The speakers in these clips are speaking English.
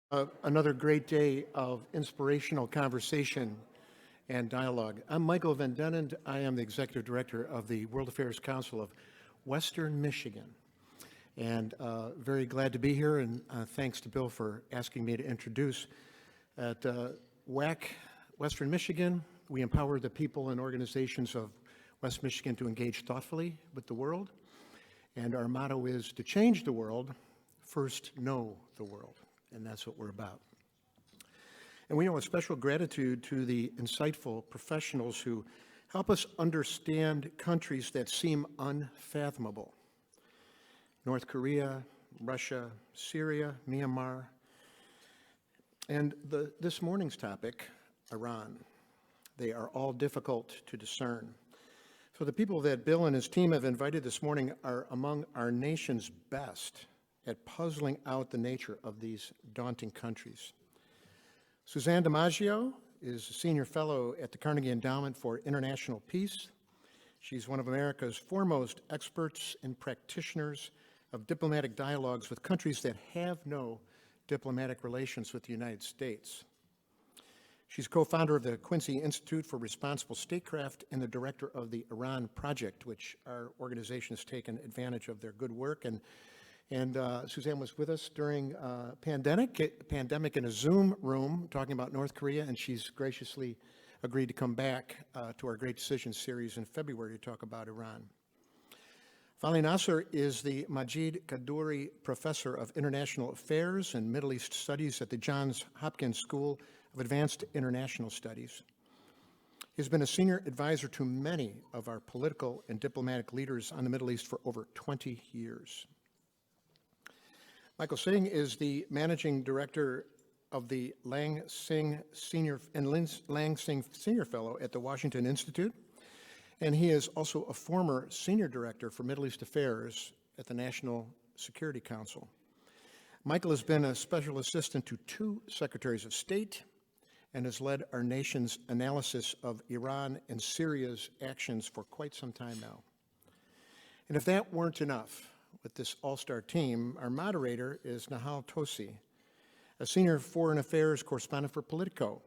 Another great day of inspirational conversation and dialogue. I'm Michael Van Denen. I am the Executive Director of the World Affairs Council of Western Michigan. And very glad to be here, and thanks to Bill for asking me to introduce. At WAC Western Michigan, we empower the people and organizations of West Michigan to engage thoughtfully with the world. And our motto is to change the world, first know the world. And that's what we're about. And we owe a special gratitude to the insightful professionals who help us understand countries that seem unfathomable. North Korea, Russia, Syria, Myanmar, and this morning's topic, Iran. They are all difficult to discern. So the people that Bill and his team have invited this morning are among our nation's best at puzzling out the nature of these daunting countries. Suzanne DiMaggio is a senior fellow at the Carnegie Endowment for International Peace. She's one of America's foremost experts and practitioners of diplomatic dialogues with countries that have no diplomatic relations with the United States. She's co-founder of the Quincy Institute for Responsible Statecraft and the director of the Iran Project, which our organization has taken advantage of their good work. And Suzanne was with us during pandemic in a Zoom room talking about North Korea, and she's graciously agreed to come back to our Great Decisions series in February to talk about Iran. Vali Nasr is the Majid Kaduri Professor of International Affairs and Middle East Studies at the Johns Hopkins School of Advanced International Studies. He's been a senior advisor to many of our political and diplomatic leaders on the Middle East for over 20 years. Michael Singh is the managing director of the Lang Singh Senior Fellow at the Washington Institute, and he is also a former senior director for Middle East Affairs at the National Security Council. Michael has been a special assistant to 2 secretaries of state and has led our nation's analysis of Iran and Syria's actions for quite some time now. And if that weren't enough, with this all-star team, our moderator is Nahal Toosi, a senior foreign affairs correspondent for Politico.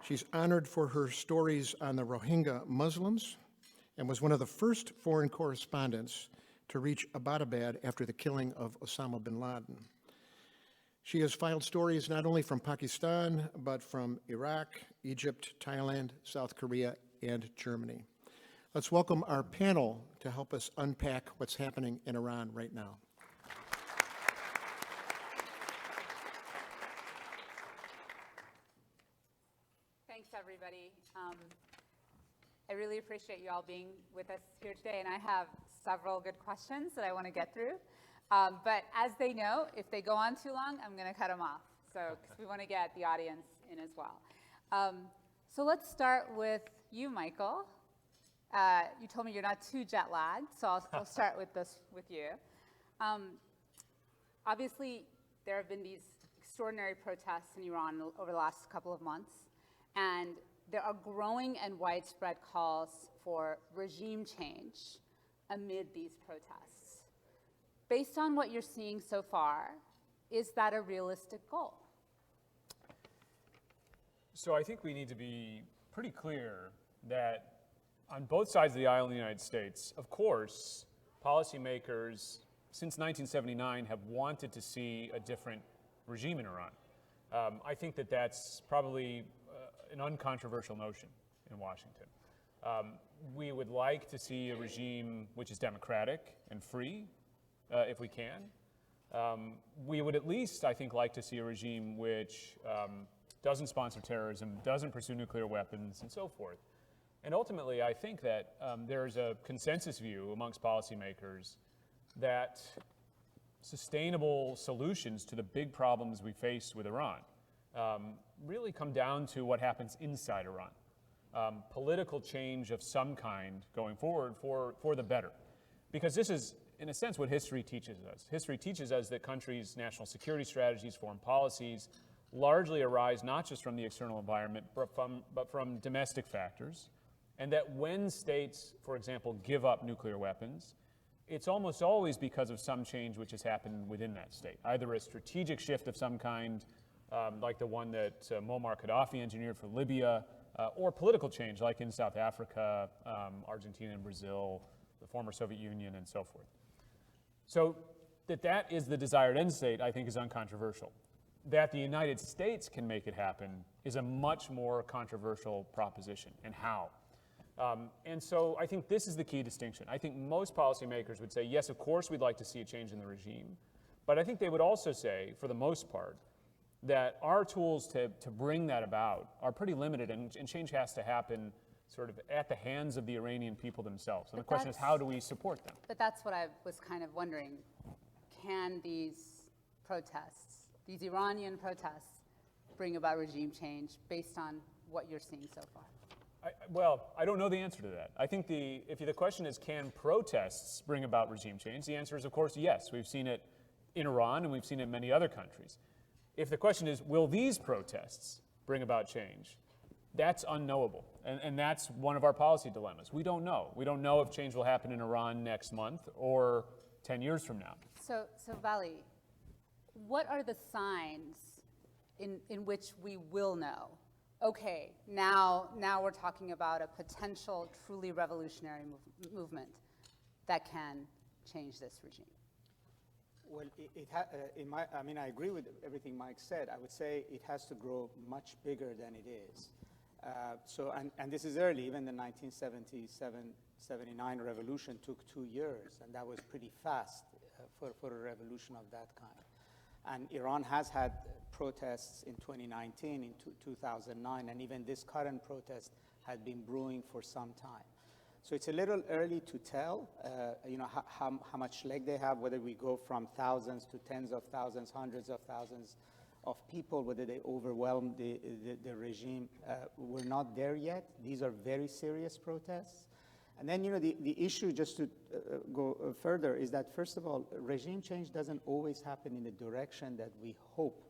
She's honored for her stories on the Rohingya Muslims and was one of the first foreign correspondents to reach Abbottabad after the killing of Osama bin Laden. She has filed stories not only from Pakistan, but from Iraq, Egypt, Thailand, South Korea, and Germany. Let's welcome our panel to help us unpack what's happening in Iran right now. Thanks, everybody. I really appreciate you all being with us here today, and I have several good questions that I want to get through. But as they know, if they go on too long, I'm going to cut them off, because we want to get the audience in as well. So let's start with you, Michael. You told me you're not too jet lagged, so I'll start with this with you. Obviously, there have been these extraordinary protests in Iran over the last couple of months, and there are growing and widespread calls for regime change amid these protests. Based on what you're seeing so far, is that a realistic goal? So I think we need to be pretty clear that on both sides of the aisle in the United States, of course, policymakers since 1979 have wanted to see a different regime in Iran. I think that that's probably an uncontroversial notion in Washington. We would like to see a regime which is democratic and free, if we can. We would at least, I think, like to see a regime which doesn't sponsor terrorism, doesn't pursue nuclear weapons, and so forth. And ultimately, I think that there's a consensus view amongst policymakers that sustainable solutions to the big problems we face with Iran really come down to what happens inside Iran. Political change of some kind going forward for the better. Because this is, in a sense, what history teaches us. History teaches us that countries' national security strategies, foreign policies, largely arise not just from the external environment, but from domestic factors. And that when states, for example, give up nuclear weapons, it's almost always because of some change which has happened within that state, either a strategic shift of some kind, like the one that Muammar Gaddafi engineered for Libya, or political change like in South Africa, Argentina and Brazil, the former Soviet Union, and so forth. So that is the desired end state, I think, is uncontroversial. That the United States can make it happen is a much more controversial proposition, and how. And so I think this is the key distinction. I think most policymakers would say, yes, of course we'd like to see a change in the regime, but I think they would also say, for the most part, that our tools to bring that about are pretty limited, and change has to happen sort of at the hands of the Iranian people themselves. And the question is, how do we support them? But that's what I was kind of wondering. Can these protests, these Iranian protests, bring about regime change based on what you're seeing so far? Well, I don't know the answer to that. I think if the question is, can protests bring about regime change? The answer is, of course, yes. We've seen it in Iran, and we've seen it in many other countries. If the question is, will these protests bring about change? That's unknowable, and that's one of our policy dilemmas. We don't know. We don't know if change will happen in Iran next month or 10 years from now. So Vali, what are the signs in which we will know? Okay, now we're talking about a potential truly revolutionary movement that can change this regime. Well, I agree with everything Mike said. I would say it has to grow much bigger than it is. And this is early. Even the 1977-79 revolution took 2 years, and that was pretty fast for a revolution of that kind. And Iran has had protests in 2019, in 2009, and even this current protest had been brewing for some time. So it's a little early to tell, how much leg they have, whether we go from thousands to tens of thousands, hundreds of thousands of people, whether they overwhelm the regime. We're not there yet. These are very serious protests. And then, the issue, just to go further, is that, first of all, regime change doesn't always happen in the direction that we hope.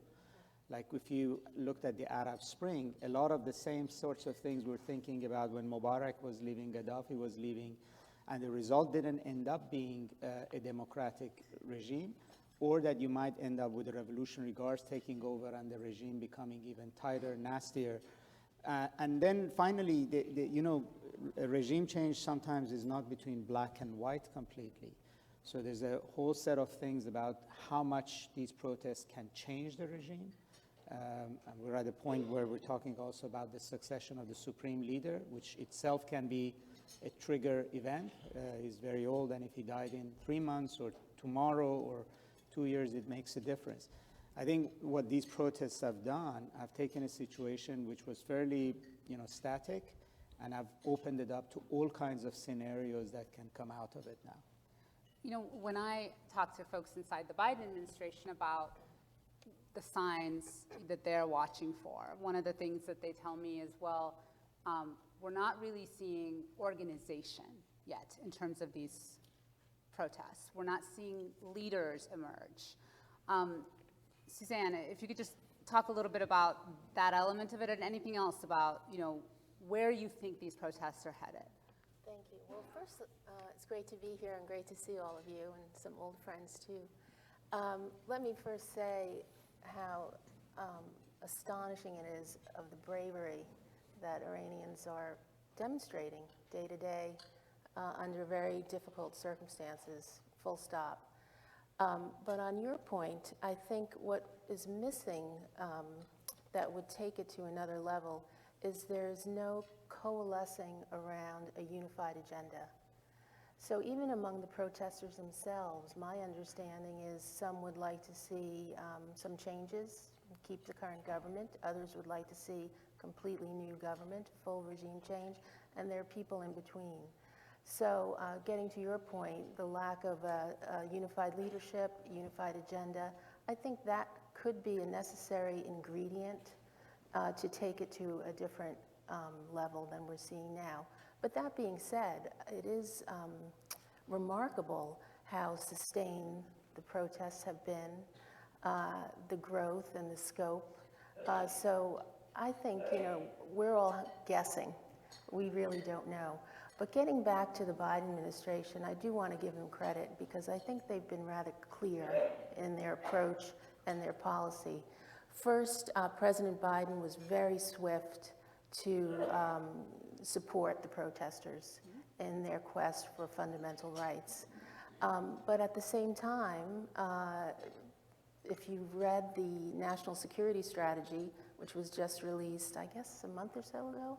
Like if you looked at the Arab Spring, a lot of the same sorts of things we're thinking about when Mubarak was leaving, Gaddafi was leaving, and the result didn't end up being a democratic regime, or that you might end up with the revolutionary guards taking over and the regime becoming even tighter, nastier. And then finally, a regime change sometimes is not between black and white completely. So there's a whole set of things about how much these protests can change the regime. And we're at a point where we're talking also about the succession of the supreme leader, which itself can be a trigger event. He's very old, and if he died in 3 months or tomorrow or 2 years, it makes a difference. I think what these protests have done, have taken a situation which was fairly, static, and have opened it up to all kinds of scenarios that can come out of it now. When I talk to folks inside the Biden administration about the signs that they're watching for, one of the things that they tell me is, well, we're not really seeing organization yet in terms of these protests. We're not seeing leaders emerge. Suzanne, if you could just talk a little bit about that element of it, and anything else about, where you think these protests are headed. Thank you. Well, first, it's great to be here and great to see all of you and some old friends too. Let me first say how astonishing it is of the bravery that Iranians are demonstrating day to day under very difficult circumstances, full stop. But on your point, I think what is missing that would take it to another level is there's no coalescing around a unified agenda. So even among the protesters themselves, my understanding is some would like to see some changes, keep the current government. Others would like to see completely new government, full regime change, and there are people in between. So getting to your point, the lack of a unified leadership, unified agenda, I think that could be a necessary ingredient to take it to a different level than we're seeing now. But that being said, it is remarkable how sustained the protests have been, the growth and the scope. So I think, we're all guessing. We really don't know. But getting back to the Biden administration, I do want to give them credit because I think they've been rather clear in their approach and their policy. First, President Biden was very swift to support the protesters in their quest for fundamental rights. But at the same time, if you've read the National Security Strategy, which was just released, I guess, a month or so ago,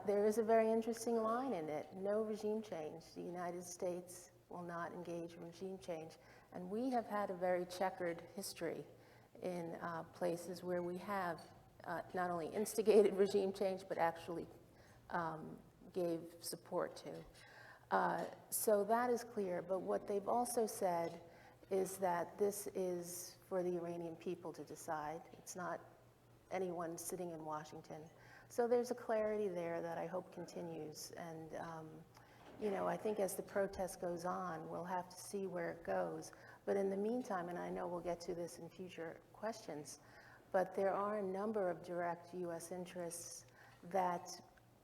there is a very interesting line in it: no regime change. The United States will not engage in regime change. And we have had a very checkered history in places where we have not only instigated regime change, but actually gave support to. So that is clear. But what they've also said is that this is for the Iranian people to decide. It's not anyone sitting in Washington. So there's a clarity there that I hope continues. And, you know, I think as the protest goes on, we'll have to see where it goes. But in the meantime, and I know we'll get to this in future questions, but there are a number of direct U.S. interests that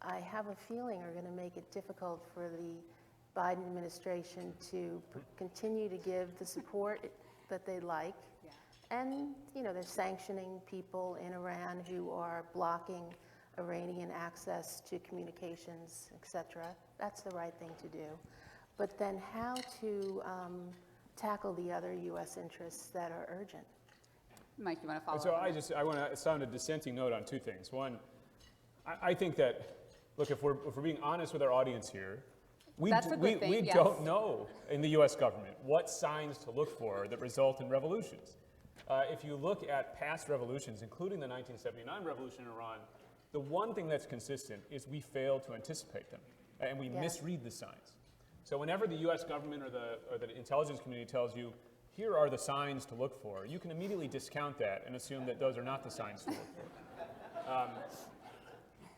I have a feeling are going to make it difficult for the Biden administration to continue to give the support that they like. Yeah. And, you know, they're sanctioning people in Iran who are blocking Iranian access to communications, et cetera. That's the right thing to do. But then how to tackle the other U.S. interests that are urgent? Mike, you want to follow So up? I want to sound a dissenting note on two things. One, I think that, look, if we're being honest with our audience here, we yes. don't know in the U.S. government what signs to look for that result in revolutions. If you look at past revolutions, including the 1979 revolution in Iran, the one thing that's consistent is we fail to anticipate them, and we misread the signs. So whenever the U.S. government or the intelligence community tells you, here are the signs to look for, you can immediately discount that and assume that those are not the signs to look for.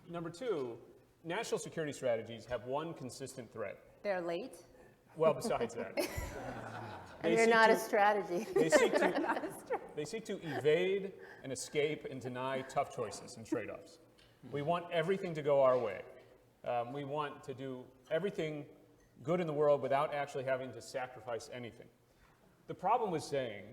Number two, national security strategies have one consistent thread. They're late. Well, besides that. And they're not a strategy. They seek to evade and escape and deny tough choices and trade-offs. We want everything to go our way. We want to do everything good in the world without actually having to sacrifice anything. The problem with saying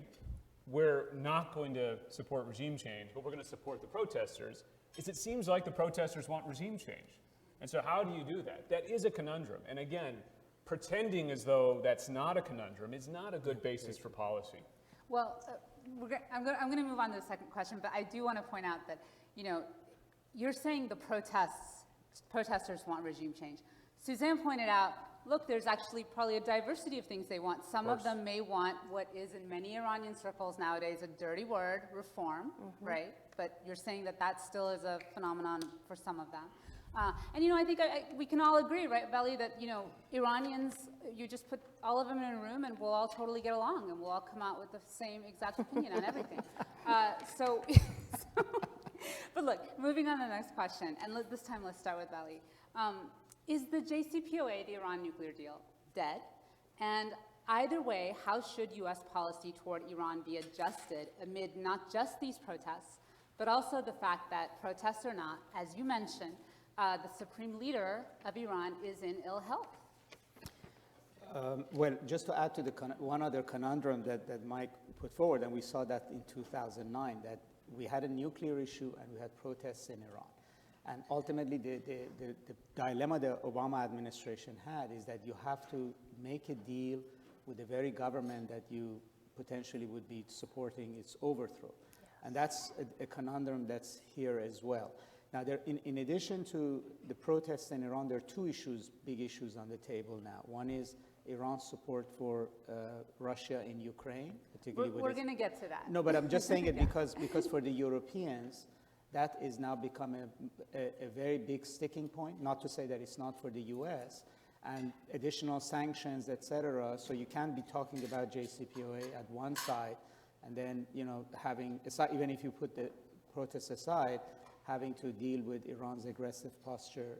we're not going to support regime change, but we're going to support the protesters, is it seems like the protesters want regime change. And so how do you do that? That is a conundrum. And again, pretending as though that's not a conundrum is not a good basis for policy. Well, I'm going to move on to the second question, but I do want to point out that, you know, you're saying the protesters want regime change. Suzanne pointed out, look, there's actually probably a diversity of things they want. Some of them may want what is in many Iranian circles nowadays a dirty word, reform, right? But you're saying that that still is a phenomenon for some of them. And, you know, I think we can all agree, right, Vali, that, you know, Iranians, you just put all of them in a room and we'll all totally get along and we'll all come out with the same exact opinion on everything. But look, moving on to the next question, and this time let's start with Vali. Is the JCPOA, the Iran nuclear deal, dead? And either way, how should U.S. policy toward Iran be adjusted amid not just these protests, but also the fact that, protests or not, as you mentioned, the supreme leader of Iran is in ill health? Well, just to add to the one other conundrum that Mike put forward, and we saw that in 2009, that we had a nuclear issue and we had protests in Iran. And ultimately, the dilemma the Obama administration had is that you have to make a deal with the very government that you potentially would be supporting its overthrow. And that's a conundrum that's here as well. Now, in addition to the protests in Iran, there are two issues, big issues on the table now. One is Iran's support for Russia in Ukraine, particularly We're going to get to that. No, but I'm just saying it because for the Europeans, that is now become a very big sticking point, not to say that it's not for the US, and additional sanctions, et cetera. So you can't be talking about JCPOA at one side and then, you know, even if you put the protests aside, having to deal with Iran's aggressive posture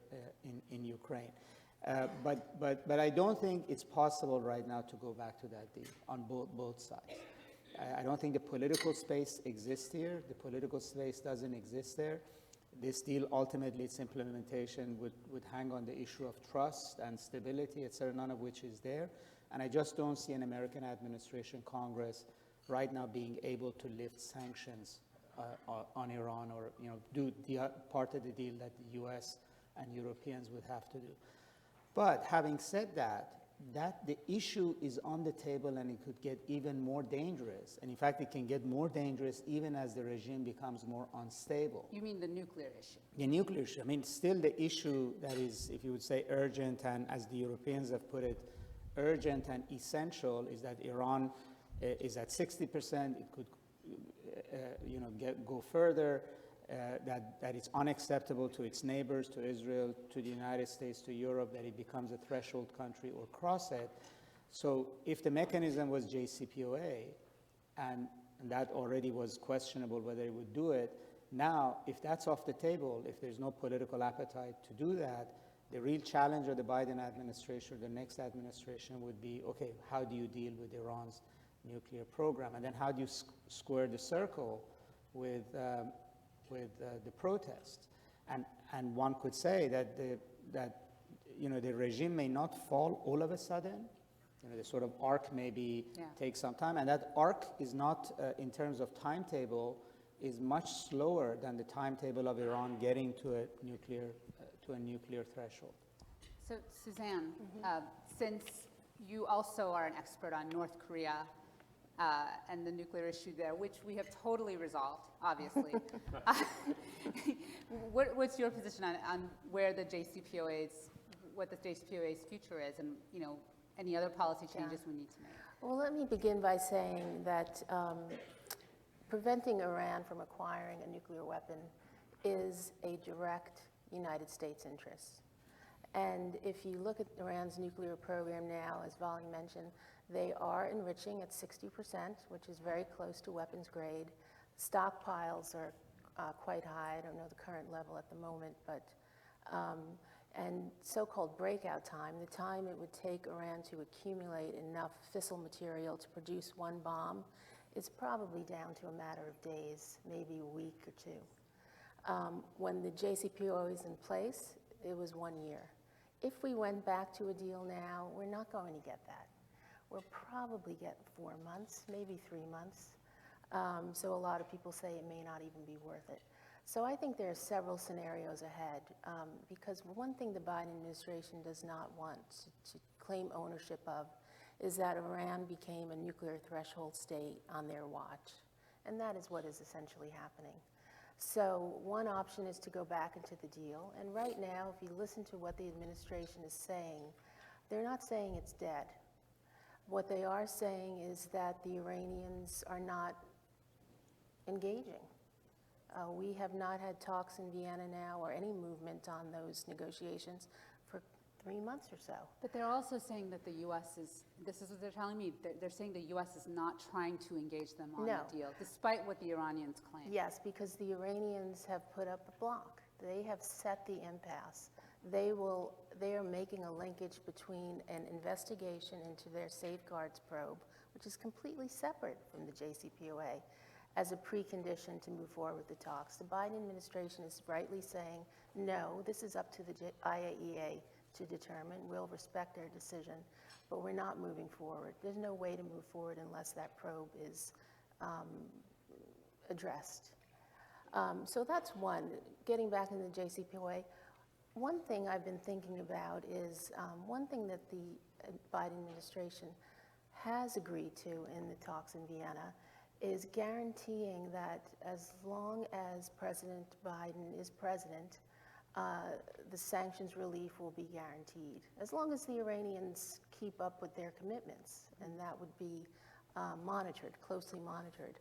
in Ukraine. But I don't think it's possible right now to go back to that deal on both sides. I don't think the political space exists here. The political space doesn't exist there. this deal, ultimately its implementation would hang on the issue of trust and stability, et cetera, none of which is there. And I just don't see an American administration, Congress, right now being able to lift sanctions on Iran, or do the part of the deal that the US and Europeans would have to do. But having said that the issue is on the table, and it could get even more dangerous. And in fact, it can get more dangerous even as the regime becomes more unstable. You mean the nuclear issue? The nuclear issue. I mean, still the issue that is, if you would say, urgent, and as the Europeans have put it, urgent and essential, is that Iran is at 60%. It could go further. That it's unacceptable to its neighbors, to Israel, to the United States, to Europe, that it becomes a threshold country or cross it. So if the mechanism was JCPOA, and that already was questionable whether it would do it, now if that's off the table, if there's no political appetite to do that, the real challenge of the Biden administration, or the next administration, would be, okay, how do you deal with Iran's nuclear program? And then how do you square the circle with the protests? And one could say that the regime may not fall all of a sudden. The sort of arc maybe takes some time, and that arc is not, in terms of timetable, is much slower than the timetable of Iran getting to a nuclear threshold. So Suzanne, since you also are an expert on North Korea and the nuclear issue there, which we have totally resolved, obviously. What's your position on where the JCPOA's, what the JCPOA's future is, and any other policy changes we need to make? Well, let me begin by saying that preventing Iran from acquiring a nuclear weapon is a direct United States interest. And if you look at Iran's nuclear program now, as Vali mentioned, they are enriching at 60%, which is very close to weapons grade. Stockpiles are quite high. I don't know the current level at the moment, but and so-called breakout time, the time it would take Iran to accumulate enough fissile material to produce one bomb, is probably down to a matter of days, maybe a week or two. When the JCPOA is in place, it was 1 year. If we went back to a deal now, we're not going to get that. We'll probably get 4 months, maybe 3 months. So a lot of people say it may not even be worth it. So I think there are several scenarios ahead, because one thing the Biden administration does not want to claim ownership of is that Iran became a nuclear threshold state on their watch. And that is what is essentially happening. So one option is to go back into the deal. And right now, if you listen to what the administration is saying, they're not saying it's dead. What they are saying is that the Iranians are not engaging. We have not had talks in Vienna now, or any movement on those negotiations, for 3 months or so. But they're also saying that the U.S. is, this is what they're telling me, they're saying the U.S. is not trying to engage them on the deal, despite what the Iranians claim. Yes, because the Iranians have put up a block. They have set the impasse. They are making a linkage between an investigation into their safeguards probe, which is completely separate from the JCPOA, as a precondition to move forward with the talks. The Biden administration is rightly saying, no, this is up to the IAEA to determine. We'll respect their decision, but we're not moving forward. There's no way to move forward unless that probe is addressed. So that's one. Getting back into the JCPOA, one thing I've been thinking about is one thing that the Biden administration has agreed to in the talks in Vienna is guaranteeing that as long as President Biden is president, the sanctions relief will be guaranteed, as long as the Iranians keep up with their commitments, and that would be monitored, closely monitored.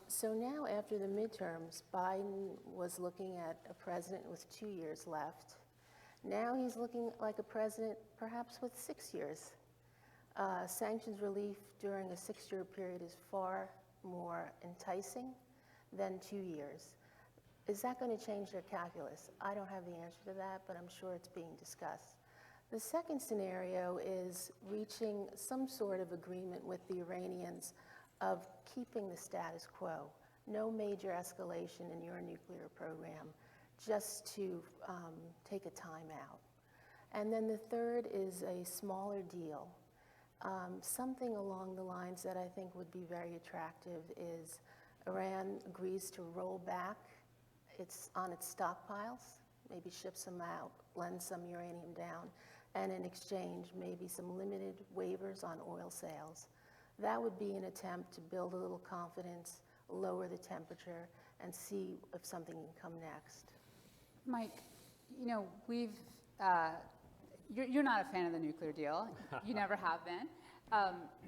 So now, after the midterms, Biden was looking at a president with 2 years left. Now he's looking like a president perhaps with 6 years. Sanctions relief during a 6-year period is far more enticing than 2 years. Is that going to change their calculus? I don't have the answer to that, but I'm sure it's being discussed. The second scenario is reaching some sort of agreement with the Iranians of keeping the status quo. No major escalation in your nuclear program. just to take a time out. And then the third is a smaller deal. Something along the lines that I think would be very attractive is Iran agrees to roll back its stockpiles, maybe ship some out, lend some uranium down, and in exchange, maybe some limited waivers on oil sales. That would be an attempt to build a little confidence, lower the temperature, and see if something can come next. Mike, you know, you're not a fan of the nuclear deal. You never have been.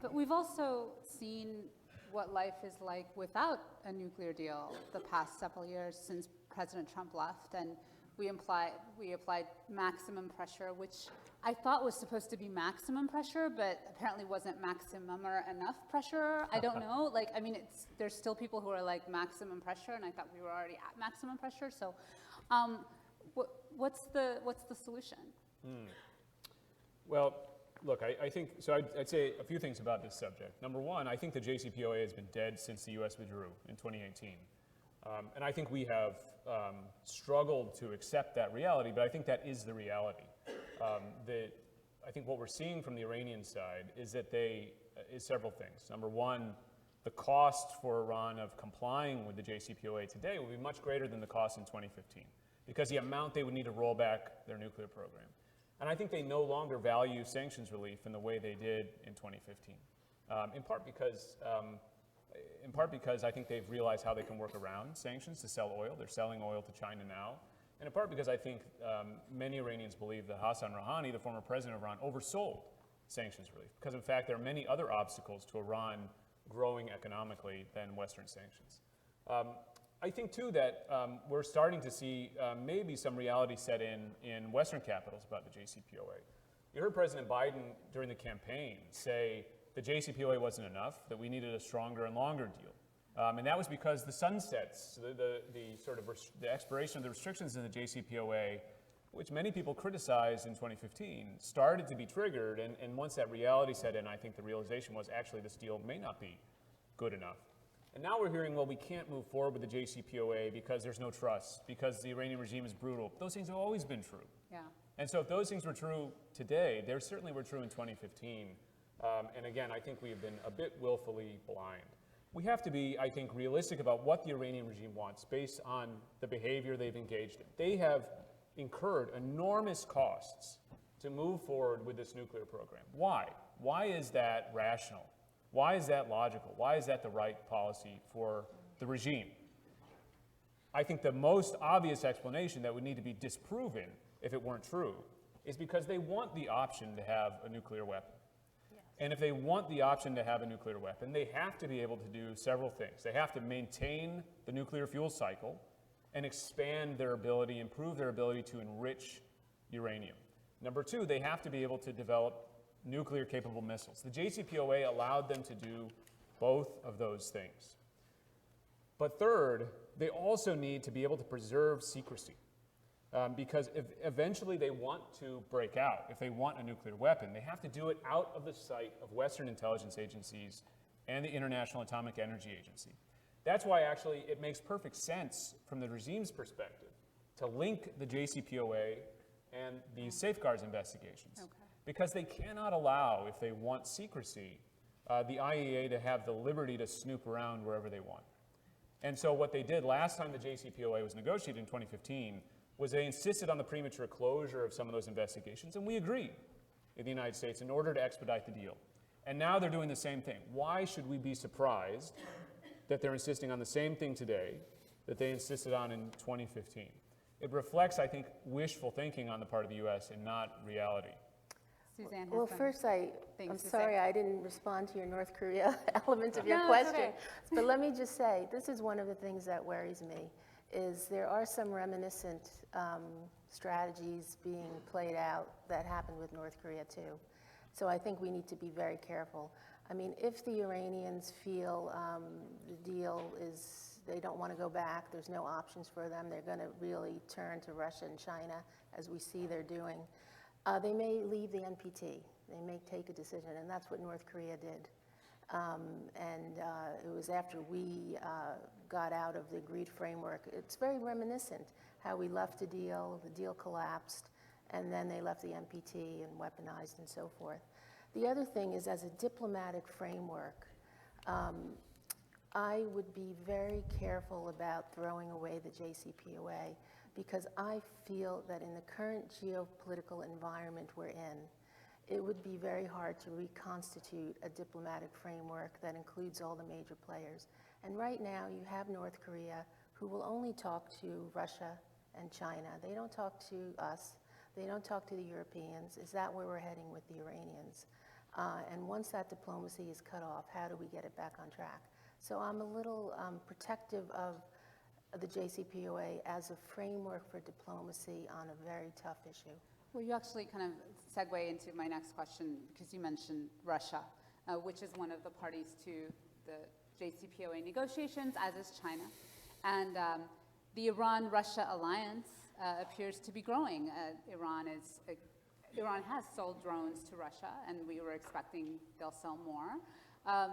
But we've also seen what life is like without a nuclear deal the past several years since President Trump left, and we applied maximum pressure, which I thought was supposed to be maximum pressure, but apparently wasn't maximum or enough pressure. I don't know. Like, I mean, there's still people who are like maximum pressure, and I thought we were already at maximum pressure. So, what's the solution? Well, look, I think, so I'd say a few things about this subject. Number one, I think the JCPOA has been dead since the US withdrew in 2018. And I think we have struggled to accept that reality, but I think that is the reality. I think what we're seeing from the Iranian side is that is several things. Number one, the cost for Iran of complying with the JCPOA today will be much greater than the cost in 2015, because the amount they would need to roll back their nuclear program. And I think they no longer value sanctions relief in the way they did in 2015, in part because I think they've realized how they can work around sanctions to sell oil. They're selling oil to China now. And in part because I think many Iranians believe that Hassan Rouhani, the former president of Iran, oversold sanctions relief, because in fact there are many other obstacles to Iran growing economically than Western sanctions. I think too that we're starting to see maybe some reality set in Western capitals about the JCPOA. You heard President Biden during the campaign say the JCPOA wasn't enough, that we needed a stronger and longer deal. And that was because the sunsets, the expiration of the restrictions in the JCPOA, which many people criticized in 2015, started to be triggered. And once that reality set in, I think the realization was actually this deal may not be good enough. And now we're hearing, well, we can't move forward with the JCPOA because there's no trust, because the Iranian regime is brutal. Those things have always been true. Yeah. And so if those things were true today, they certainly were true in 2015. And again, I think we have been a bit willfully blind. We have to be, I think, realistic about what the Iranian regime wants based on the behavior they've engaged in. They have incurred enormous costs to move forward with this nuclear program. Why? Why is that rational? Why is that logical? Why is that the right policy for the regime? I think the most obvious explanation that would need to be disproven if it weren't true is because they want the option to have a nuclear weapon. Yes. And if they want the option to have a nuclear weapon, they have to be able to do several things. They have to maintain the nuclear fuel cycle and expand their ability, improve their ability to enrich uranium. Number two, they have to be able to develop nuclear-capable missiles. The JCPOA allowed them to do both of those things. But third, they also need to be able to preserve secrecy, because if eventually they want to break out, if they want a nuclear weapon, they have to do it out of the sight of Western intelligence agencies and the International Atomic Energy Agency. That's why actually it makes perfect sense from the regime's perspective to link the JCPOA and these safeguards investigations. Okay. Because they cannot allow, if they want secrecy, the IAEA to have the liberty to snoop around wherever they want. And so what they did last time the JCPOA was negotiated in 2015 was they insisted on the premature closure of some of those investigations, and we agreed in the United States in order to expedite the deal. And now they're doing the same thing. Why should we be surprised that they're insisting on the same thing today that they insisted on in 2015? It reflects, I think, wishful thinking on the part of the US and not reality. Suzanne, well, first, I'm sorry I didn't respond to your North Korea element of your question. Okay. But let me just say, this is one of the things that worries me, is there are some reminiscent strategies being played out that happened with North Korea too. So I think we need to be very careful. I mean, if the Iranians feel the deal is, they don't want to go back, there's no options for them, they're going to really turn to Russia and China, as we see they're doing. They may leave the NPT. They may take a decision, and that's what North Korea did. It was after we got out of the agreed framework. It's very reminiscent how we left the deal collapsed, and then they left the NPT and weaponized and so forth. The other thing is, as a diplomatic framework, I would be very careful about throwing away the JCPOA, because I feel that in the current geopolitical environment we're in, it would be very hard to reconstitute a diplomatic framework that includes all the major players. And right now you have North Korea, who will only talk to Russia and China. They don't talk to us. They don't talk to the Europeans. Is that where we're heading with the Iranians? And once that diplomacy is cut off, how do we get it back on track? So I'm a little protective of the JCPOA as a framework for diplomacy on a very tough issue. Well, you actually kind of segue into my next question, because you mentioned Russia, which is one of the parties to the JCPOA negotiations, as is China. And the Iran-Russia alliance appears to be growing. Iran has sold drones to Russia, and we were expecting they'll sell more.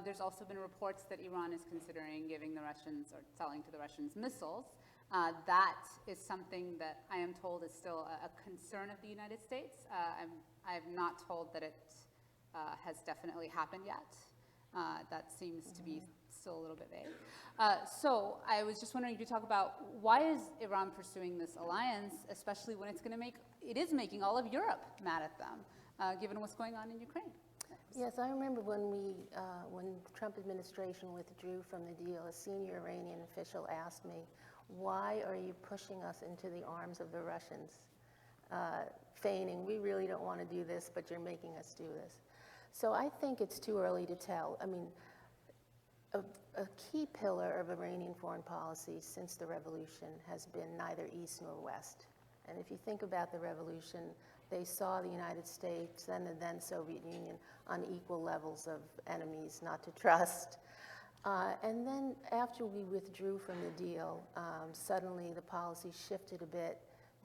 There's also been reports that Iran is considering giving the Russians, or selling to the Russians, missiles. That is something that I am told is still a concern of the United States. I'm not told that it has definitely happened yet. That seems to be still a little bit vague. So I was just wondering if you could talk about, why is Iran pursuing this alliance, especially when it is making all of Europe mad at them, given what's going on in Ukraine? Yes, I remember when the Trump administration withdrew from the deal, a senior Iranian official asked me, why are you pushing us into the arms of the Russians? Feigning, we really don't want to do this, but you're making us do this. So I think it's too early to tell. I mean, a key pillar of Iranian foreign policy since the revolution has been neither East nor West. And if you think about the revolution, they saw the United States and the then Soviet Union on equal levels of enemies not to trust. And then after we withdrew from the deal, suddenly the policy shifted a bit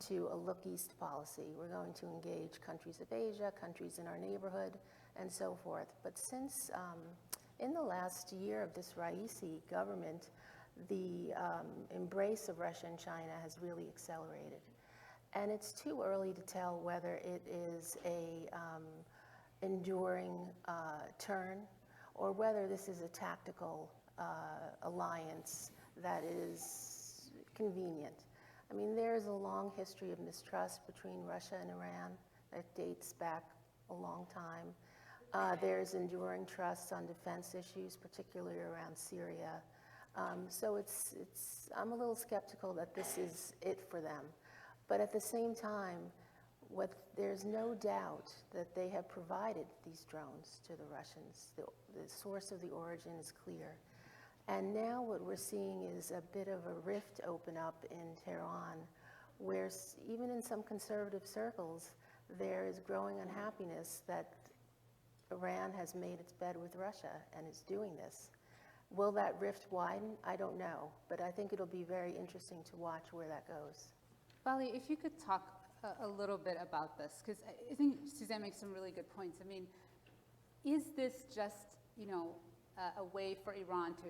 to a look east policy. We're going to engage countries of Asia, countries in our neighborhood, and so forth. But since in the last year of this Raisi government, the embrace of Russia and China has really accelerated. And it's too early to tell whether it is a enduring turn, or whether this is a tactical alliance that is convenient. I mean, there's a long history of mistrust between Russia and Iran that dates back a long time. There's enduring trust on defense issues, particularly around Syria. So I'm a little skeptical that this is it for them. But at the same time, there's no doubt that they have provided these drones to the Russians. The source of the origin is clear. And now what we're seeing is a bit of a rift open up in Tehran, where even in some conservative circles, there is growing unhappiness that Iran has made its bed with Russia and is doing this. Will that rift widen? I don't know. But I think it'll be very interesting to watch where that goes. Vali, if you could talk a little bit about this, because I think Suzanne makes some really good points. I mean, is this just, a way for Iran to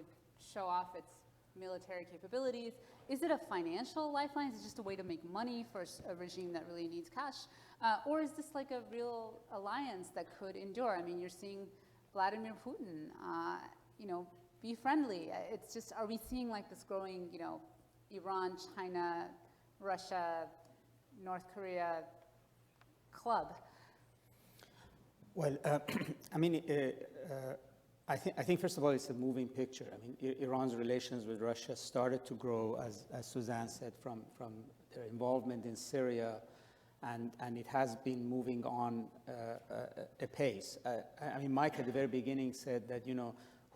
show off its military capabilities? Is it a financial lifeline? Is it just a way to make money for a regime that really needs cash? Or is this like a real alliance that could endure? I mean, you're seeing Vladimir Putin, be friendly. It's just, are we seeing like this growing, Iran, China, Russia, North Korea club? Well, I think first of all, it's a moving picture. I mean, Iran's relations with Russia started to grow, as Suzanne said, from their involvement in Syria, and it has been moving on apace. Mike at the very beginning said that,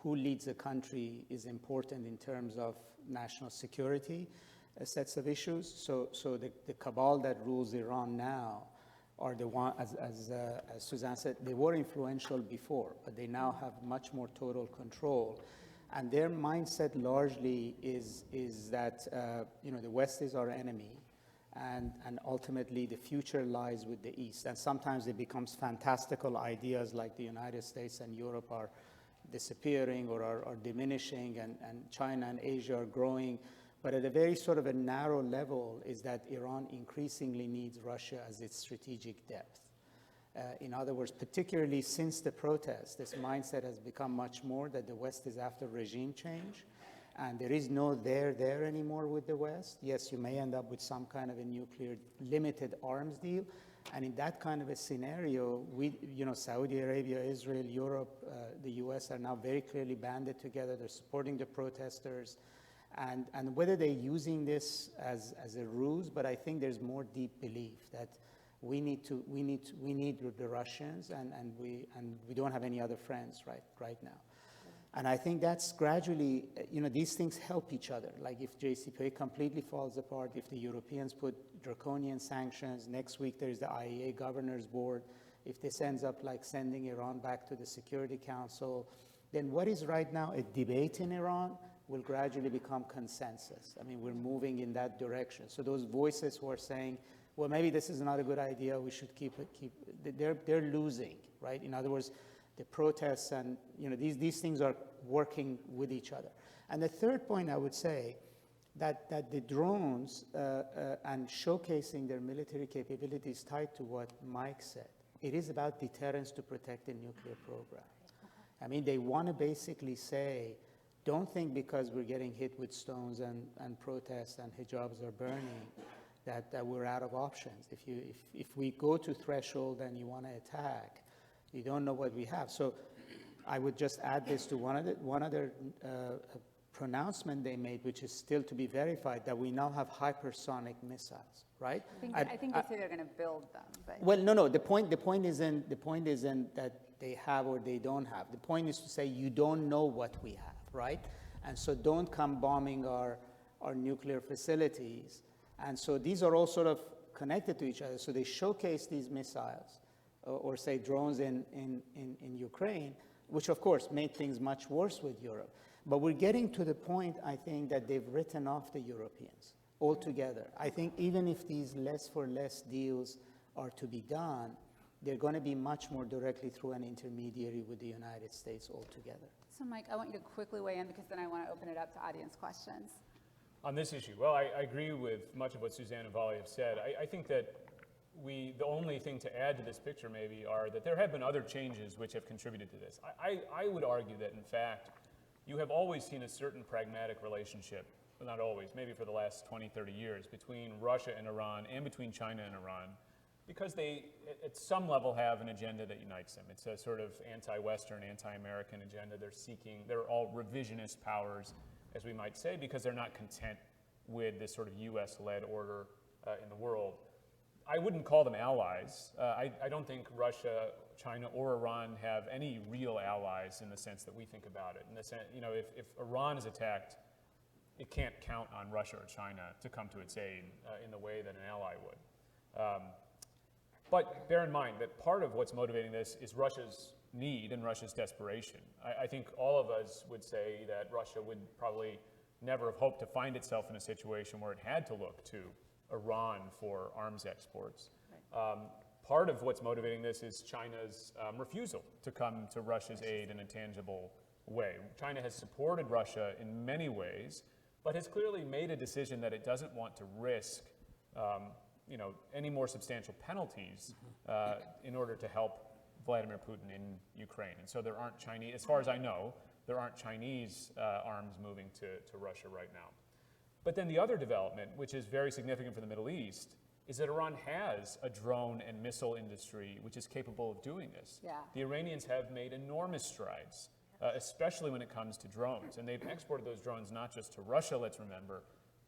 who leads a country is important in terms of national security sets of issues. So the cabal that rules Iran now are the one, as Suzanne said, they were influential before, but they now have much more total control. And their mindset largely is that, the West is our enemy, and ultimately the future lies with the East. And sometimes it becomes fantastical ideas like the United States and Europe are, disappearing or are diminishing, and China and Asia are growing. But at a very sort of a narrow level is that Iran increasingly needs Russia as its strategic depth. In other words, particularly since the protests, this mindset has become much more that the West is after regime change, and there is no there anymore with the West. Yes, you may end up with some kind of a nuclear limited arms deal, and in that kind of a scenario, Saudi Arabia, Israel, Europe, the US are now very clearly banded together. They're supporting the protesters, and whether they're using this as a ruse, but I think there's more deep belief that we need the Russians, and we don't have any other friends right now. And I think that's gradually, these things help each other. Like if JCPOA completely falls apart, if the Europeans put draconian sanctions, next week there's the IAEA Governors Board, if this ends up like sending Iran back to the Security Council, then what is right now a debate in Iran will gradually become consensus. I mean, we're moving in that direction. So those voices who are saying, well, maybe this is not a good idea, we should keep they're losing, right? In other words, the protests and, these things are working with each other. And the third point I would say, that the drones and showcasing their military capabilities tied to what Mike said. It is about deterrence to protect the nuclear program. I mean, they want to basically say, don't think because we're getting hit with stones and protests and hijabs are burning, that we're out of options. If we go to threshold and you want to attack, you don't know what we have. So I would just add this to one other pronouncement they made, which is still to be verified, that we now have hypersonic missiles, right? I think they say they're going to build them. But. Well, no. The point isn't that they have or they don't have. The point is to say you don't know what we have, right? And so don't come bombing our nuclear facilities. And so these are all sort of connected to each other. So they showcase these missiles, or say drones in Ukraine, which of course made things much worse with Europe. But we're getting to the point, I think, that they've written off the Europeans altogether. I think even if these less for less deals are to be done, they're going to be much more directly through an intermediary with the United States altogether. So Mike, I want you to quickly weigh in because then I want to open it up to audience questions. On this issue, well, I agree with much of what Suzanne and Vali have said. I think that the only thing to add to this picture maybe are that there have been other changes which have contributed to this. I would argue that, in fact, you have always seen a certain pragmatic relationship, well, not always, maybe for the last 20, 30 years, between Russia and Iran and between China and Iran, because they, at some level, have an agenda that unites them. It's a sort of anti-Western, anti-American agenda. They're all revisionist powers, as we might say, because they're not content with this sort of US-led order in the world. I wouldn't call them allies. I don't think Russia, China, or Iran have any real allies in the sense that we think about it. In the sense, if Iran is attacked, it can't count on Russia or China to come to its aid in the way that an ally would. But bear in mind that part of what's motivating this is Russia's need and Russia's desperation. I think all of us would say that Russia would probably never have hoped to find itself in a situation where it had to look to Iran for arms exports. Right. Part of what's motivating this is China's refusal to come to Russia's aid in a tangible way. China has supported Russia in many ways, but has clearly made a decision that it doesn't want to risk any more substantial penalties in order to help Vladimir Putin in Ukraine. And so there aren't Chinese, as far as I know, there aren't Chinese arms moving to Russia right now. But then the other development, which is very significant for the Middle East, is that Iran has a drone and missile industry which is capable of doing this. Yeah. The Iranians have made enormous strides, especially when it comes to drones. And they've exported those drones not just to Russia, let's remember,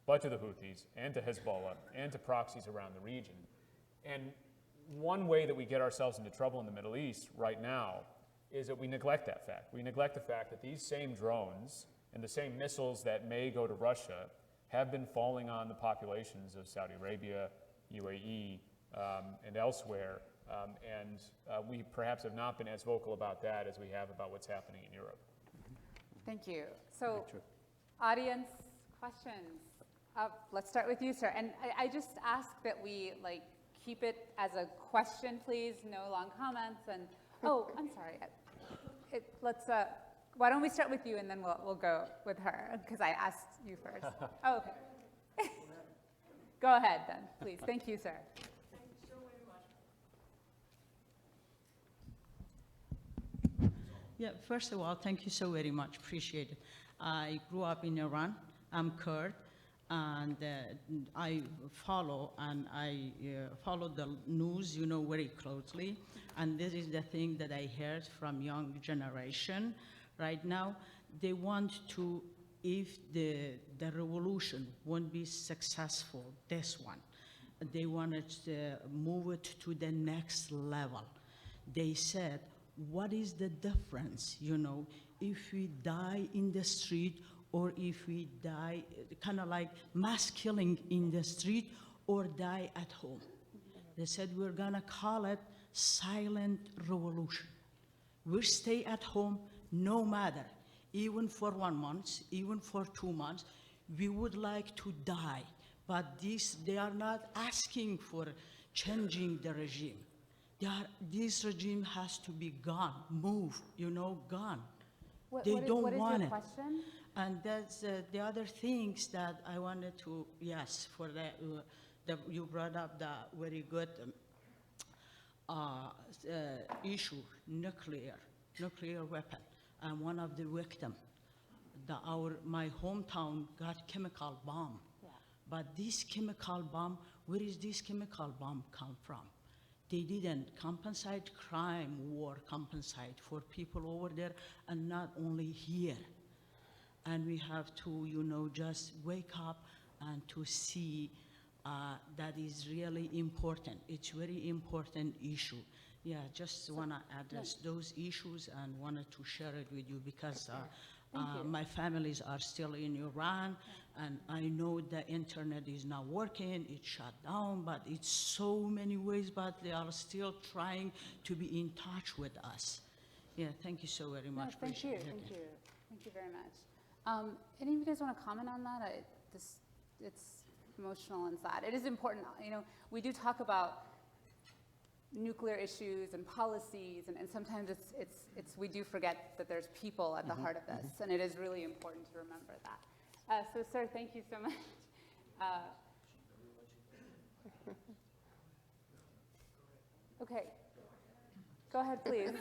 but to the Houthis and to Hezbollah and to proxies around the region. And one way that we get ourselves into trouble in the Middle East right now is that we neglect that fact. We neglect the fact that these same drones and the same missiles that may go to Russia have been falling on the populations of Saudi Arabia, UAE, and elsewhere. And we perhaps have not been as vocal about that as we have about what's happening in Europe. Thank you. So, audience questions. Let's start with you, sir. And I just ask that we keep it as a question, please. No long comments. And oh, I'm sorry. Let's Why don't we start with you and then we'll go with her, because I asked you first. Oh, okay. Go ahead then, please. Thank you, sir. Yeah, first of all, thank you so very much. Appreciate it. I grew up in Iran. I'm Kurd, and I follow the news, very closely. And this is the thing that I heard from young generation right now. They want to, if the revolution won't be successful, this one, they wanted to move it to the next level. They said, what is the difference, if we die in the street or if we die, kind of like mass killing in the street or die at home? They said, we're gonna call it silent revolution. We'll stay at home no matter, even for 1 month, even for 2 months, we would like to die. But they are not asking for changing the regime. This regime has to be gone, move, gone. They don't want it. What is your question? And that's the other things that I wanted to, yes, for you brought up the very good issue, nuclear weapon. I'm one of the victims. My hometown got chemical bomb. Yeah. But this chemical bomb, where is this chemical bomb come from? They didn't compensate crime, war compensate for people over there, and not only here. And we have to, just wake up and to see that is really important. It's very important issue. Yeah, just want to address those issues and wanted to share it with you because my families are still in Iran, and I know the internet is not working, it's shut down, but it's so many ways, but they are still trying to be in touch with us. Yeah, thank you so very much. Thank you, thank you. Thank you very much. Any of you guys want to comment on that? It's emotional and sad. It is important, we do talk about nuclear issues and policies, and sometimes we do forget that there's people at the heart of this, and it is really important to remember that. So, sir, thank you so much. Okay, go ahead, please.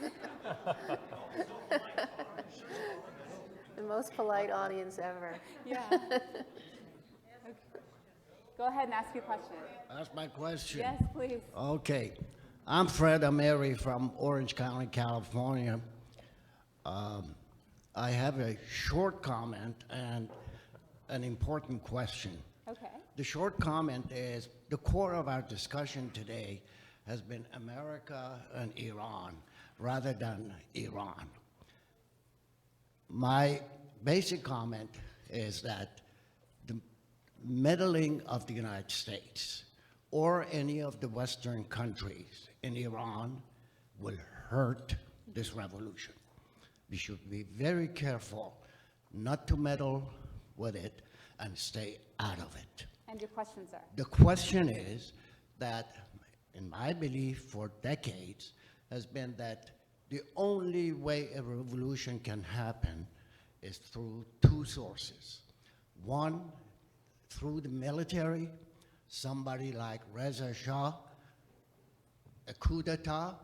The most polite audience ever. Yeah. Okay. Go ahead and ask your question. That's my question. Yes, please. Okay. I'm Fred Ameri from Orange County, California. I have a short comment and an important question. Okay. The short comment is the core of our discussion today has been America and Iran rather than Iran. My basic comment is that the meddling of the United States or any of the Western countries in Iran will hurt this revolution. We should be very careful not to meddle with it and stay out of it. And your question, sir? The question is that, in my belief for decades, has been that the only way a revolution can happen is through two sources. One, through the military, somebody like Reza Shah, a coup d'etat,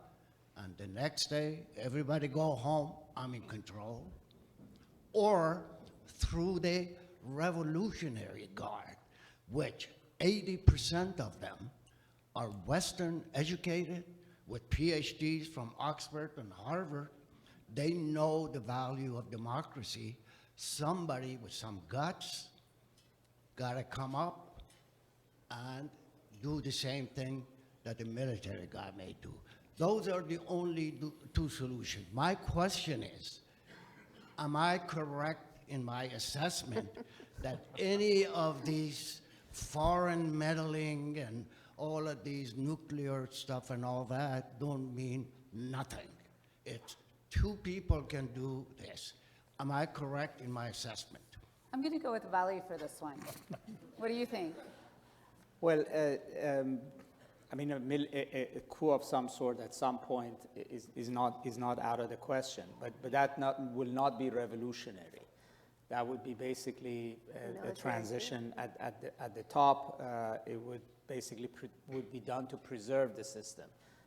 and the next day, everybody go home, I'm in control. Or through the Revolutionary Guard, which 80% of them are Western educated with PhDs from Oxford and Harvard. They know the value of democracy. Somebody with some guts gotta come up and do the same thing that the military guy may do. Those are the only two solutions. My question is, am I correct in my assessment that any of these foreign meddling and all of these nuclear stuff and all that don't mean nothing? It's two people can do this. Am I correct in my assessment? I'm going to go with Vali for this one. What do you think? Well, I mean, a coup of some sort at some point is not out of the question, but that will not be revolutionary. That would be basically a transition at the top. It would basically would be done to preserve the system,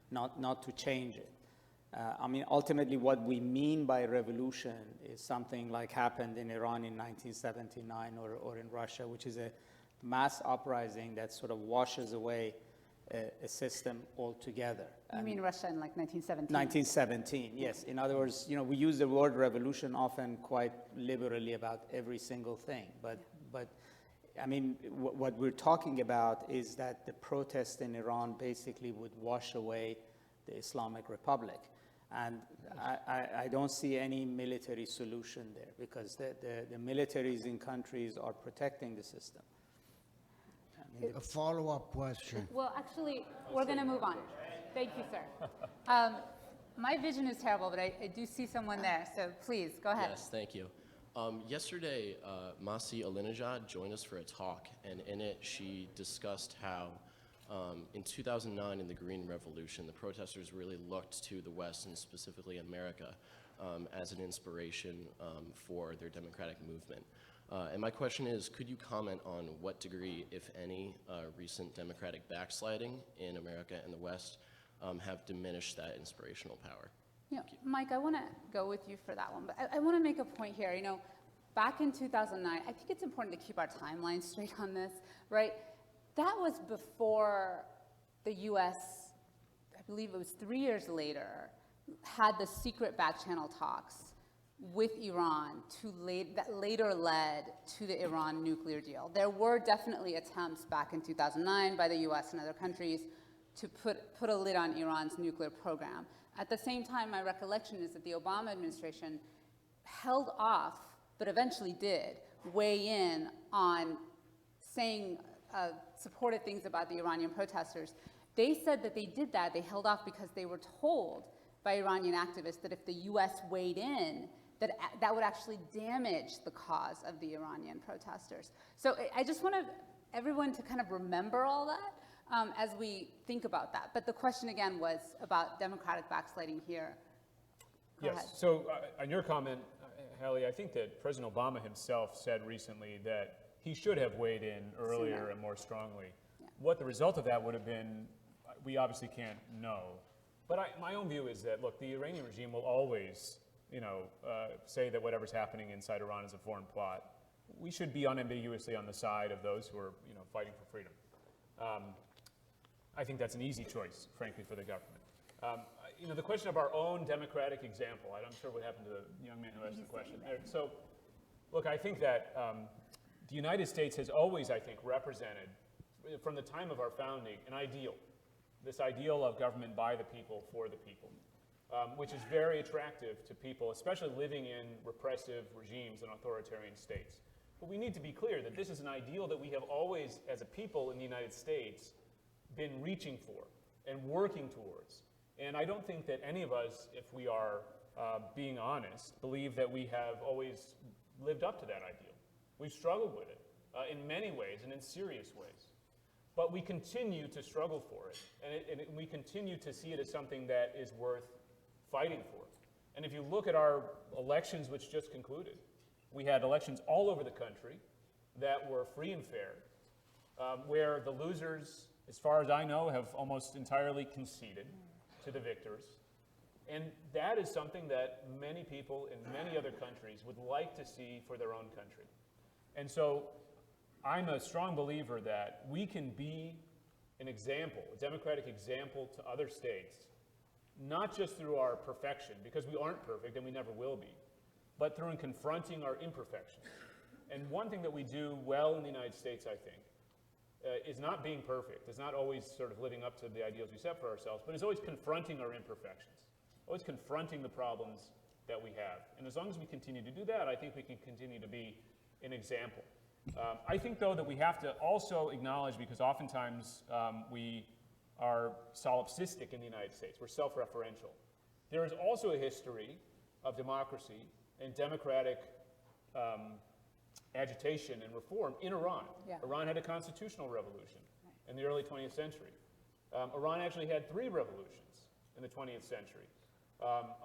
not to change it. I mean, ultimately, what we mean by revolution is something like happened in Iran in 1979 or in Russia, which is a mass uprising that sort of washes away a system altogether. You mean Russia in like 1917? 1917, yes. In other words, you know, we use the word revolution often quite liberally about every single thing, but I mean, what we're talking about is that the protest in Iran basically would wash away the Islamic Republic. And I don't see any military solution there because the militaries in countries are protecting the system. A follow-up question. Well, actually, we're going to move on. Thank you, sir. My vision is terrible, but I do see someone there, so please, go ahead. Yes, thank you. Yesterday, Masi Alinejad joined us for a talk, and in it, she discussed how in 2009, in the Green Revolution, the protesters really looked to the West, and specifically America, as an inspiration for their democratic movement. And my question is, could you comment on what degree, if any, recent democratic backsliding in America and the West have diminished that inspirational power? Yeah, Mike, I want to go with you for that one, but I want to make a point here. You know, back in 2009, I think it's important to keep our timeline straight on this, right? That was before the U.S., I believe it was 3 years later, had the secret back channel talks with Iran that later led to the Iran nuclear deal. There were definitely attempts back in 2009 by the US and other countries to put a lid on Iran's nuclear program. At the same time, my recollection is that the Obama administration held off, but eventually did, weigh in on saying supported things about the Iranian protesters. They said that they did that, they held off because they were told by Iranian activists that if the US weighed in, that would actually damage the cause of the Iranian protesters. So I just want everyone to kind of remember all that as we think about that. But the question again was about democratic backsliding here. Go ahead. So on your comment, Halley, I think that President Obama himself said recently that he should have weighed in earlier and more strongly. Yeah. What the result of that would have been, we obviously can't know. But my own view is that, look, the Iranian regime will always, say that whatever's happening inside Iran is a foreign plot. We should be unambiguously on the side of those who are, fighting for freedom. I think that's an easy choice, frankly, for the government. The question of our own democratic example, I'm sure what happened to the young man who asked the question. So, look, I think that the United States has always, I think, represented, from the time of our founding, an ideal. This ideal of government by the people, for the people, which is very attractive to people, especially living in repressive regimes and authoritarian states. But we need to be clear that this is an ideal that we have always, as a people in the United States, been reaching for and working towards. And I don't think that any of us, if we are being honest, believe that we have always lived up to that ideal. We've struggled with it in many ways and in serious ways. But we continue to struggle for it, and we continue to see it as something that is worth fighting for. And if you look at our elections which just concluded, we had elections all over the country that were free and fair, where the losers, as far as I know, have almost entirely conceded to the victors. And that is something that many people in many other countries would like to see for their own country. And so I'm a strong believer that we can be an example, a democratic example to other states, not just through our perfection, because we aren't perfect and we never will be, but through confronting our imperfections. And one thing that we do well in the United States, I think, is not being perfect. It's not always sort of living up to the ideals we set for ourselves, but it's always confronting our imperfections, always confronting the problems that we have. And as long as we continue to do that, I think we can continue to be an example. I think, though, that we have to also acknowledge, because oftentimes we are solipsistic in the United States, we're self-referential. There is also a history of democracy and democratic agitation and reform in Iran. Yeah. Iran had a constitutional revolution in the early 20th century. Iran actually had 3 revolutions in the 20th century.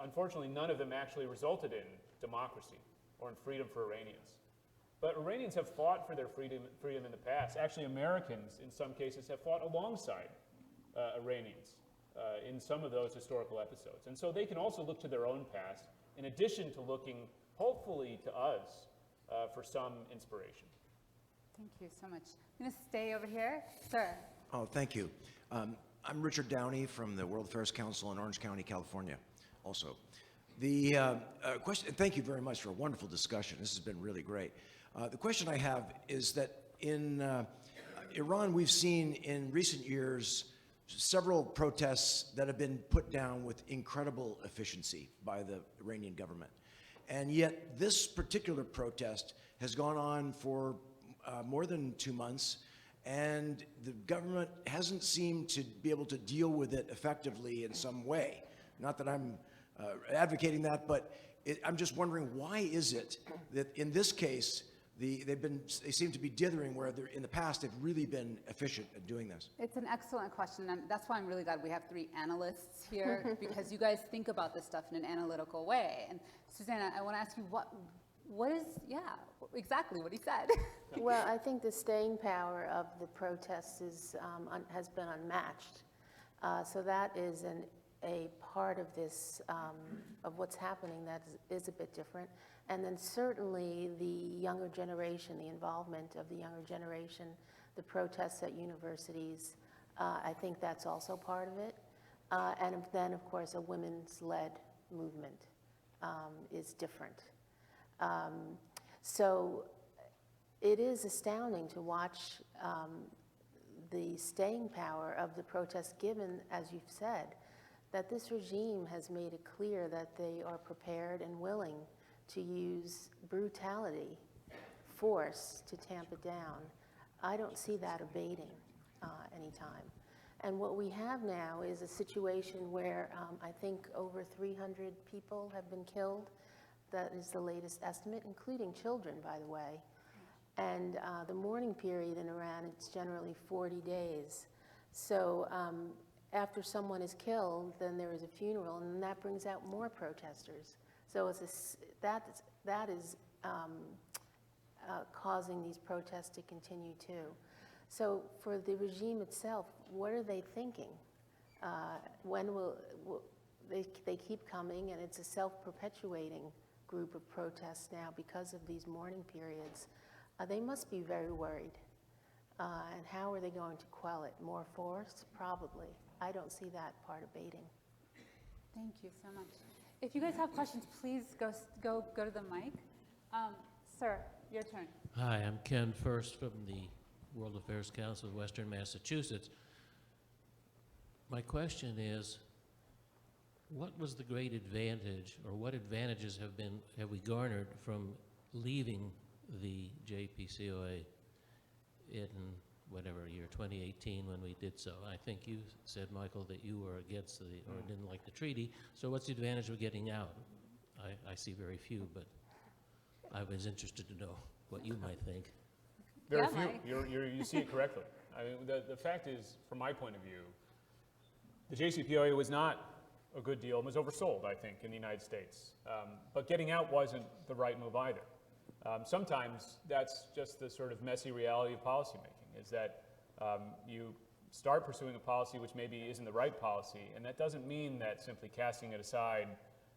Unfortunately, none of them actually resulted in democracy or in freedom for Iranians. But Iranians have fought for their freedom in the past. Actually, Americans, in some cases, have fought alongside Iranians in some of those historical episodes. And so they can also look to their own past, in addition to looking, hopefully, to us for some inspiration. Thank you so much. I'm going to stay over here. Sir. Oh, thank you. I'm Richard Downey from the World Affairs Council in Orange County, California, also. The question, thank you very much for a wonderful discussion. This has been really great. The question I have is that in Iran, we've seen in recent years several protests that have been put down with incredible efficiency by the Iranian government. And yet this particular protest has gone on for more than 2 months, and the government hasn't seemed to be able to deal with it effectively in some way. Not that I'm advocating that, but I'm just wondering, why is it that in this case, they seem to be dithering, where in the past they've really been efficient at doing this? It's an excellent question, and that's why I'm really glad we have 3 analysts here, because you guys think about this stuff in an analytical way. And Suzanne, I want to ask you, what is, exactly what he said. Well, I think the staying power of the protests has been unmatched. So that is a part of this, of what's happening that is a bit different. And then certainly the younger generation, the involvement of the younger generation, the protests at universities, I think that's also part of it. And then, of course, a women's-led movement is different. So it is astounding to watch the staying power of the protests, given, as you've said, that this regime has made it clear that they are prepared and willing to use brutality, force, to tamp it down. I don't see that abating anytime. And what we have now is a situation where I think over 300 people have been killed. That is the latest estimate, including children, by the way. And the mourning period in Iran, it's generally 40 days. So after someone is killed, then there is a funeral, and that brings out more protesters. So that is causing these protests to continue too. So for the regime itself, what are they thinking? When will they keep coming, and it's a self-perpetuating group of protests now because of these mourning periods. They must be very worried. And how are they going to quell it? More force? Probably. I don't see that part abating. Thank you so much. If you guys have questions, please go to the mic. Sir, your turn. Hi, I'm Ken First from the World Affairs Council of Western Massachusetts. My question is, what was the great advantage, or what advantages have we garnered from leaving the JPCOA in whatever year, 2018, when we did so? I think you said, Michael, that you were against or didn't like the treaty. So what's the advantage of getting out? I see very few, but I was interested to know what you might think. Very few. You see it correctly. I mean, the fact is, from my point of view, the JCPOA was not a good deal and was oversold, I think, in the United States. But getting out wasn't the right move either. Sometimes that's just the sort of messy reality of policymaking, is that you start pursuing a policy which maybe isn't the right policy, and that doesn't mean that simply casting it aside,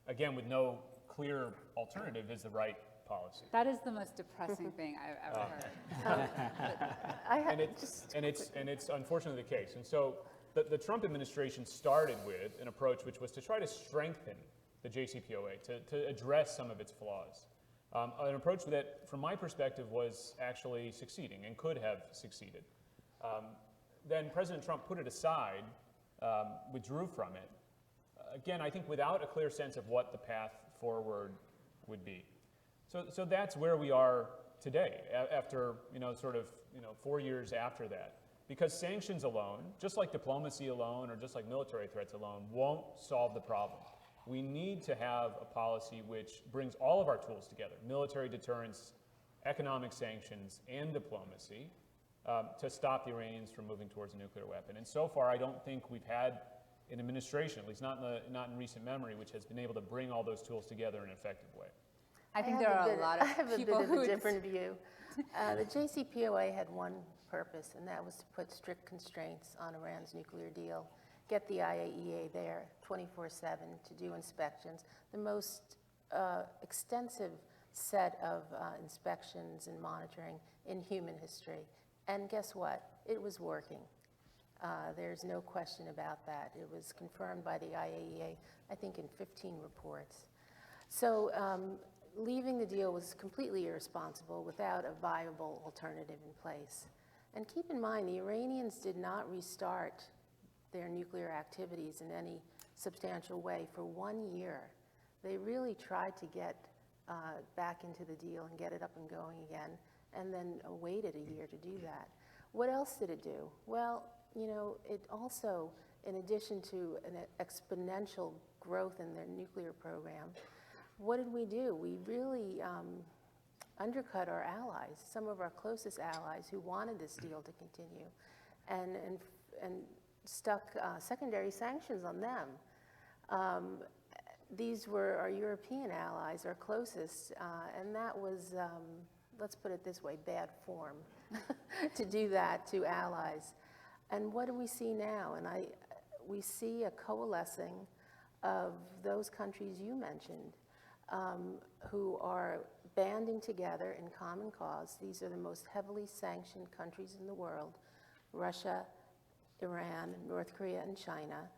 again, with no clear alternative, is the right policy. That is the most depressing thing I've ever heard. And it's unfortunately the case. And so the Trump administration started with an approach which was to try to strengthen the JCPOA, to address some of its flaws. An approach that, from my perspective, was actually succeeding and could have succeeded. Then President Trump put it aside, withdrew from it, again, I think without a clear sense of what the path forward would be. So that's where we are today, after 4 years after that. Because sanctions alone, just like diplomacy alone or just like military threats alone, won't solve the problem. We need to have a policy which brings all of our tools together: military deterrence, economic sanctions, and diplomacy, to stop the Iranians from moving towards a nuclear weapon. And so far, I don't think we've had an administration, at least not in recent memory, which has been able to bring all those tools together in an effective way. I think there are a lot of people I have a bit who of a different view. The JCPOA had one purpose, and that was to put strict constraints on Iran's nuclear deal, get the IAEA there 24/7 to do inspections, the most extensive set of inspections and monitoring in human history. And guess what? It was working. There's no question about that. It was confirmed by the IAEA, I think, in 15 reports. So leaving the deal was completely irresponsible without a viable alternative in place. And keep in mind, the Iranians did not restart their nuclear activities in any substantial way for 1 year. They really tried to get back into the deal and get it up and going again, and then waited a year to do that. What else did it do? Well, you know, it also, in addition to an exponential growth in their nuclear program, what did we do? We really undercut our allies, some of our closest allies who wanted this deal to continue, and stuck secondary sanctions on them. These were our European allies, our closest, and that was, let's put it this way, bad form to do that to allies. And what do we see now? And we see a coalescing of those countries you mentioned, who are banding together in common cause. These are the most heavily sanctioned countries in the world: Russia, Iran, North Korea, and China.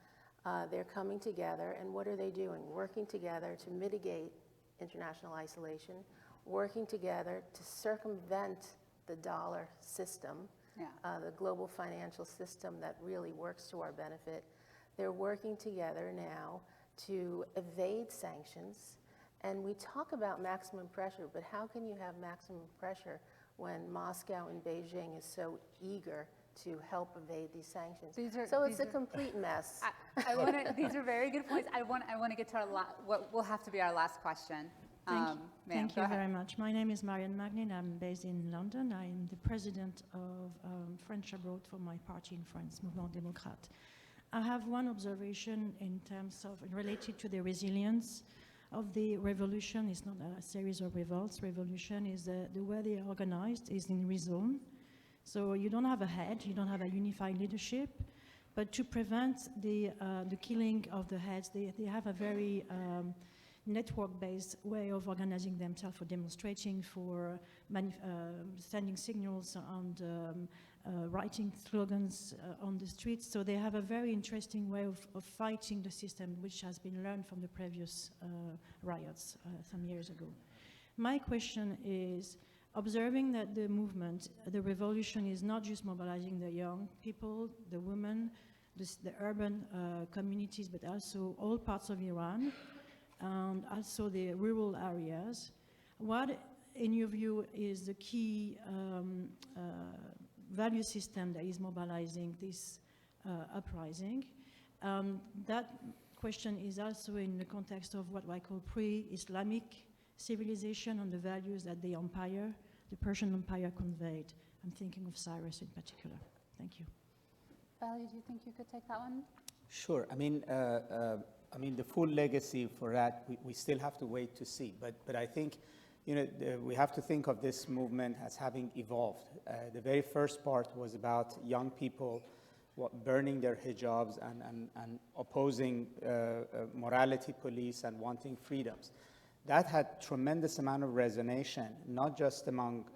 They're coming together, and what are they doing? Working together to mitigate international isolation, working together to circumvent the dollar system, the global financial system that really works to our benefit. They're working together now to evade sanctions. And we talk about maximum pressure, but how can you have maximum pressure when Moscow and Beijing is so eager to help evade these sanctions? So it's a complete mess. These are very good points. I want to get to what will have to be our last question. Thank you very much. My name is Marianne Magnin. I'm based in London. I am the president of French Abroad for my party in France, Mouvement Démocrate. I have one observation in terms of related to the resilience of the revolution. It's not a series of revolts. Revolution is the way they are organized is in rezone. So you don't have a head, you don't have a unified leadership, but to prevent the killing of the heads, they have a very network-based way of organizing themselves, for demonstrating, for sending signals and writing slogans on the streets. So they have a very interesting way of fighting the system, which has been learned from the previous riots some years ago. My question is, observing that the movement, the revolution, is not just mobilizing the young people, the women, the urban communities, but also all parts of Iran, and also the rural areas. What, in your view, is the key value system that is mobilizing this uprising? That question is also in the context of what I call pre-Islamic civilization and the values that the empire, the Persian Empire, conveyed. I'm thinking of Cyrus in particular. Thank you. Vali, do you think you could take that one? Sure. I mean, the full legacy for that, we still have to wait to see. But I think, you know, we have to think of this movement as having evolved. The very first part was about young people burning their hijabs and opposing morality police and wanting freedoms. That had tremendous amount of resonance, not just among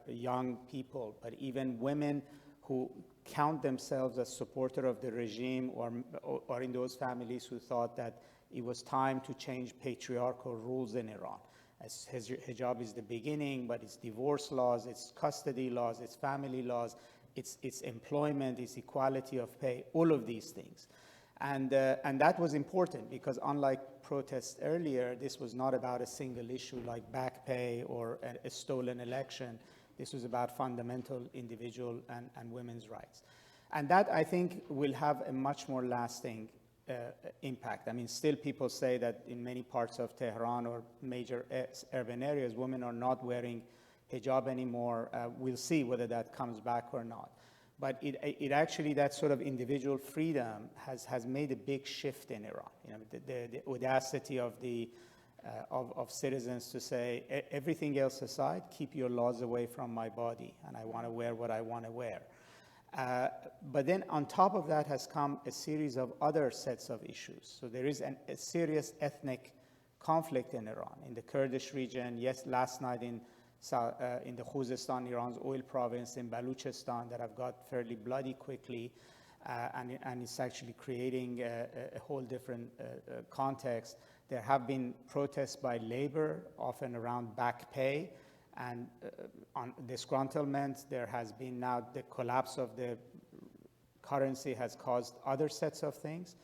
young people, but even women who count themselves as supporter of the regime, or in those families who thought that it was time to change patriarchal rules in Iran. As hijab is the beginning, but it's divorce laws, it's custody laws, it's family laws, it's employment, it's equality of pay, all of these things. And that was important because unlike protests earlier, this was not about a single issue like back pay or a stolen election. This was about fundamental individual and women's rights. And that, I think, will have a much more lasting impact. I mean, still people say that in many parts of Tehran or major urban areas, women are not wearing hijab anymore. We'll see whether that comes back or not. But it actually, that sort of individual freedom has made a big shift in Iran. You know, the audacity of the of citizens to say, everything else aside, keep your laws away from my body, and I want to wear what I want to wear. But then on top of that has come a series of other sets of issues. So there is a serious ethnic conflict in Iran, in the Kurdish region. Yes, last night in the Khuzestan, Iran's oil province, in Baluchistan, that have got fairly bloody quickly, and it's actually creating a whole different context. There have been protests by labor, often around back pay, and on disgruntlement. There has been now the collapse of the currency has caused other sets of things.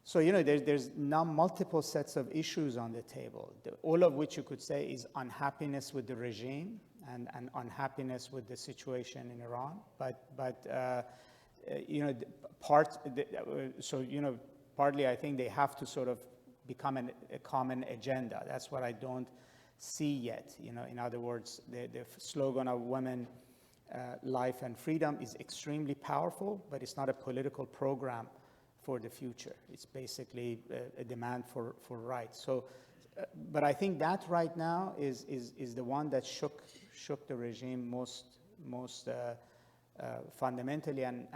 So, you know, there's now multiple sets of issues on the table, all of which you could say is unhappiness with the regime and unhappiness with the situation in Iran. But you know, partly I think they have to sort of become a common agenda. That's what I don't see yet. You know, in other words, the slogan of women, life and freedom is extremely powerful, but it's not a political program for the future. It's basically a demand for rights. So, but I think that right now is the one that shook the regime most fundamentally. And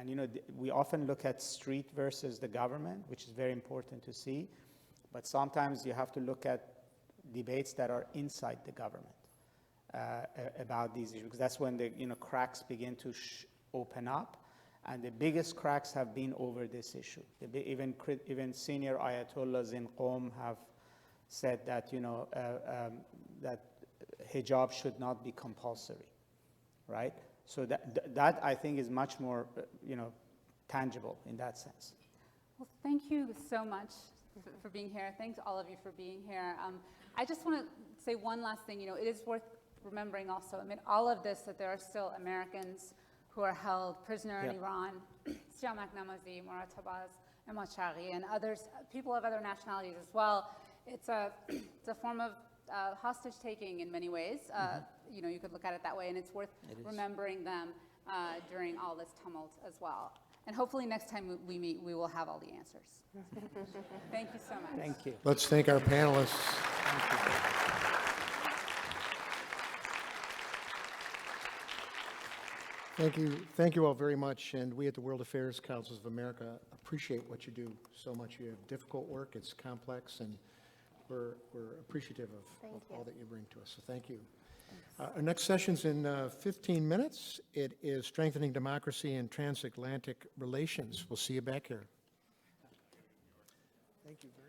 you know, we often look at street versus the government, which is very important to see. But sometimes you have to look at debates that are inside the government about these issues, because that's when the cracks begin to open up. And the biggest cracks have been over this issue. Even senior ayatollahs in Qom have said that that hijab should not be compulsory, right? So that I think is much more tangible in that sense. Well, thank you so much for being here. Thanks all of you for being here. I just want to say one last thing. You know, it is worth remembering also, I mean, all of this, that there are still Americans who are held prisoner in Iran, Siamak Namazi, Murat Tabaz, Ahmad Shaghi, and others, people of other nationalities as well. It's a form of hostage taking in many ways. You know, you could look at it that way, and it's worth remembering them during all this tumult as well. And hopefully next time we meet, we will have all the answers. Thank you so much. Thank you. Let's thank our panelists. Thank you all very much, and we at the World Affairs Councils of America appreciate what you do so much. You have difficult work, it's complex, and we're appreciative of all that you bring to us, so thank you. Our next session's in 15 minutes. It is Strengthening Democracy and Transatlantic Relations. We'll see you back here. Thank you very much.